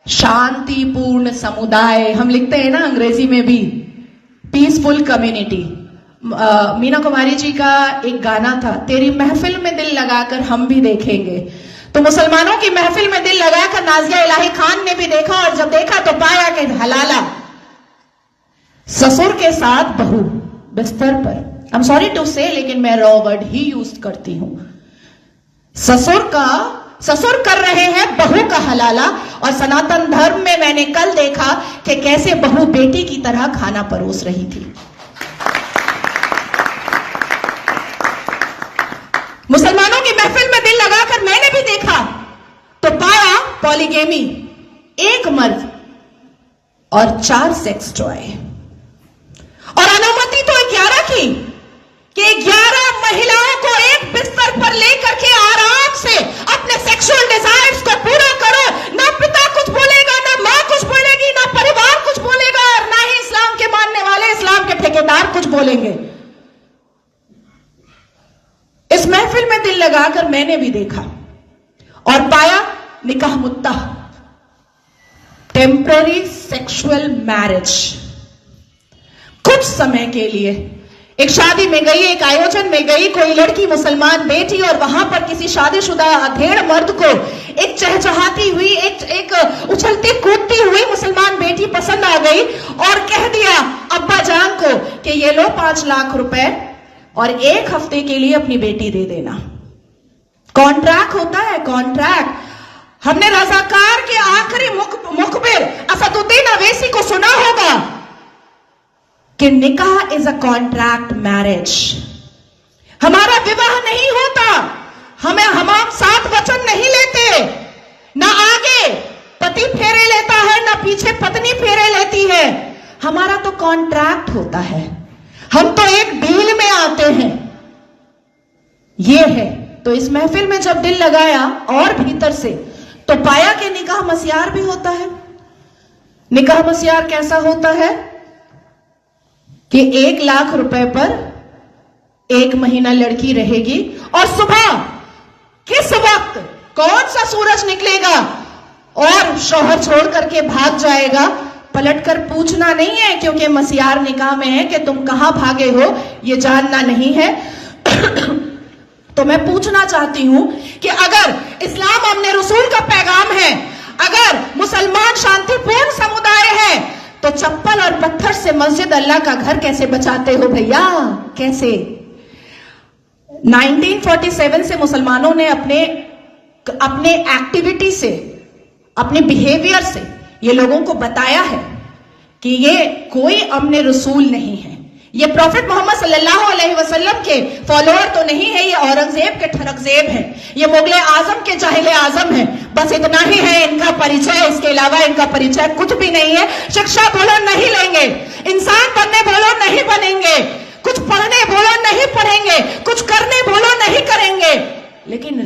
शांतिपूर्ण समुदाय हम लिखते हैं ना अंग्रेजी में भी, पीसफुल कम्युनिटी। मीना कुमारी जी का एक गाना था, तेरी महफिल में दिल लगाकर हम भी देखेंगे। तो मुसलमानों की महफिल में दिल लगाकर नाजिया इलाही खान ने भी देखा, और जब देखा तो पाया कि हलाला ससुर के साथ बहू बिस्तर पर, आई एम सॉरी टू से, लेकिन मैं रॉ वर्ड ही यूज करती हूं। ससुर कर रहे हैं बहू का हलाला, और सनातन धर्म में मैंने कल देखा कि कैसे बहू बेटी की तरह खाना परोस रही थी। मुसलमानों की महफिल में दिल लगाकर मैंने भी देखा तो पाया पॉलीगेमी, एक मर्द और 4 सेक्स टॉय, और अनुमति तो 11 की, कि 11 महिलाओं को एक बिस्तर पर लेकर के आराम से अपने सेक्सुअल डिजायर्स को पूरा करो। ना पिता कुछ बोलेगा, ना मां कुछ बोलेगी, ना परिवार कुछ बोलेगा, और ना ही इस्लाम के मानने वाले, इस्लाम के ठेकेदार कुछ बोलेंगे। इस महफिल में दिल लगाकर मैंने भी देखा और पाया निकाह मुत्ता, टेम्पररी सेक्सुअल मैरिज। कुछ समय के लिए एक शादी में गई, एक आयोजन में गई, कोई लड़की मुसलमान बेटी, और वहां पर किसी शादीशुदा अधेड़ मर्द को एक चहचहाती हुई, एक उछलती कूदती हुई मुसलमान बेटी पसंद आ गई, और कह दिया अब्बा जान को कि ये लो 5 लाख रुपए और 1 हफ्ते के लिए अपनी बेटी दे देना। कॉन्ट्रैक्ट होता है, कॉन्ट्रैक्ट। हमने रजाकार के आखिरी मुखबिर असदुद्दीन अवैसी को सुना होगा कि निकाह इज अ कॉन्ट्रैक्ट मैरिज। हमारा विवाह नहीं होता, हम 7 वचन नहीं लेते, ना आगे पति फेरे लेता है, ना पीछे पत्नी फेरे लेती है। हमारा तो कॉन्ट्रैक्ट होता है, हम तो एक डील में आते हैं। ये है। तो इस महफिल में जब दिल लगाया और भीतर से, तो पाया कि निकाह मस्यार भी होता है। निकाह मस्यार कैसा होता है कि 1 लाख रुपए पर 1 महीना लड़की रहेगी, और सुबह किस वक्त कौन सा सूरज निकलेगा और शौहर छोड़ करके भाग जाएगा, पलटकर पूछना नहीं है, क्योंकि मस्यार निकाह में है कि तुम कहां भागे हो ये जानना नहीं है। तो मैं पूछना चाहती हूं कि अगर इस्लाम हमने रसूल का पैगाम है, अगर मुसलमान शांतिपूर्ण समुदाय है, तो चप्पल और पत्थर से मस्जिद अल्लाह का घर कैसे बचाते हो भैया? कैसे? 1947 से मुसलमानों ने अपने एक्टिविटी से, अपने बिहेवियर से ये लोगों को बताया है कि ये कोई अमने रसूल नहीं है, ये प्रॉफिट मोहम्मद सल्लल्लाहु अलैहि वसल्लम के फॉलोअर तो नहीं है, ये औरंगजेब के ठरकजेब हैं, ये मुगले आजम के जाहिले आजम हैं। बस इतना ही है इनका परिचय, इसके अलावा इनका परिचय कुछ भी नहीं है। शिक्षा बोलो नहीं लेंगे, इंसान बनने बोलो नहीं बनेंगे, कुछ पढ़ने बोलो नहीं पढ़ेंगे, कुछ करने बोलो नहीं करेंगे, लेकिन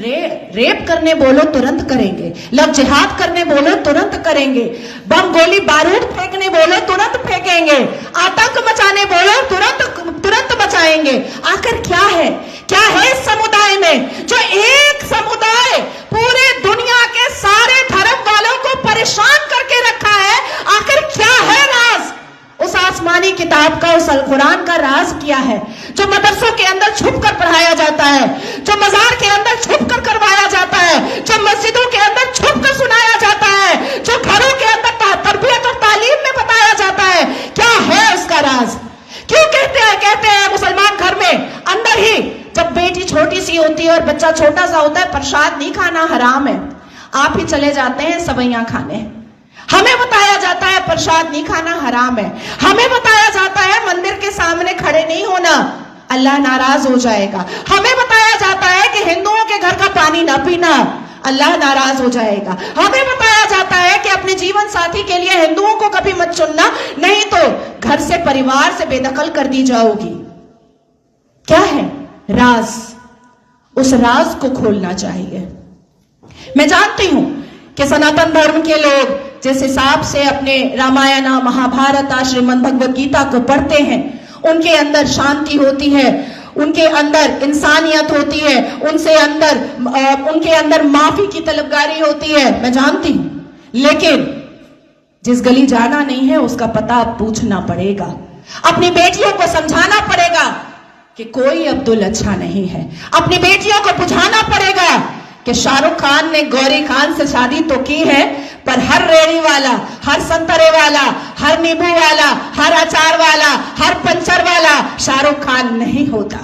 रेप करने बोलो तुरंत करेंगे, लव जिहाद करने बोलो तुरंत करेंगे, बम गोली बारूद फेंकने बोलो तुरंत फेंकेंगे, आतंक मचाने बोलो तुरंत मचाएंगे। आखिर क्या है इस समुदाय में, जो एक समुदाय पूरे दुनिया के सारे धर्म वालों को परेशान करके रखा है? आखिर क्या है राज उस आसमानी किताब का, उस अल कुरान का राज क्या है, जो मदरसों के अंदर छुप कर पढ़ाया जाता है, जो मजार के अंदर छुप कर करवाया जाता है, जो मस्जिदों के अंदर छुप कर सुनाया जाता है, जो घरों के अंदर तरबियत और तालीम में बताया जाता है? क्या है उसका राज? क्यों कहते हैं मुसलमान घर में अंदर ही, जब बेटी छोटी सी होती है और बच्चा छोटा सा होता है, प्रसाद नहीं खाना हराम है, आप ही चले जाते हैं सवैयां खाने। हमें बताया जाता है प्रसाद नहीं खाना हराम है, हमें बताया जाता है मंदिर के सामने खड़े नहीं होना, अल्लाह नाराज हो जाएगा, हमें बताया जाता है कि हिंदुओं के घर का पानी ना पीना, अल्लाह नाराज हो जाएगा, हमें बताया जाता है कि अपने जीवन साथी के लिए हिंदुओं को कभी मत चुनना, नहीं तो घर से, परिवार से बेदखल कर दी जाओगी। क्या है राज? उस राज को खोलना चाहिए। मैं जानती हूं कि सनातन धर्म के लोग जिस हिसाब से अपने रामायण, महाभारत, श्रीमद् भगवद गीता को पढ़ते हैं, उनके अंदर शांति होती है, उनके अंदर इंसानियत होती है, उनके अंदर माफी की तलबगारी होती है, मैं जानती हूं। लेकिन जिस गली जाना नहीं है उसका पता अब पूछना पड़ेगा। अपनी बेटियों को समझाना पड़ेगा कि कोई अब्दुल अच्छा नहीं है। अपनी बेटियों को बुझाना पड़ेगा कि शाहरुख खान ने गौरी खान से शादी तो की है, पर हर रेड़ी वाला, हर संतरे वाला, हर नींबू वाला, हर अचार वाला, हर पंचर वाला शाहरुख खान नहीं होता।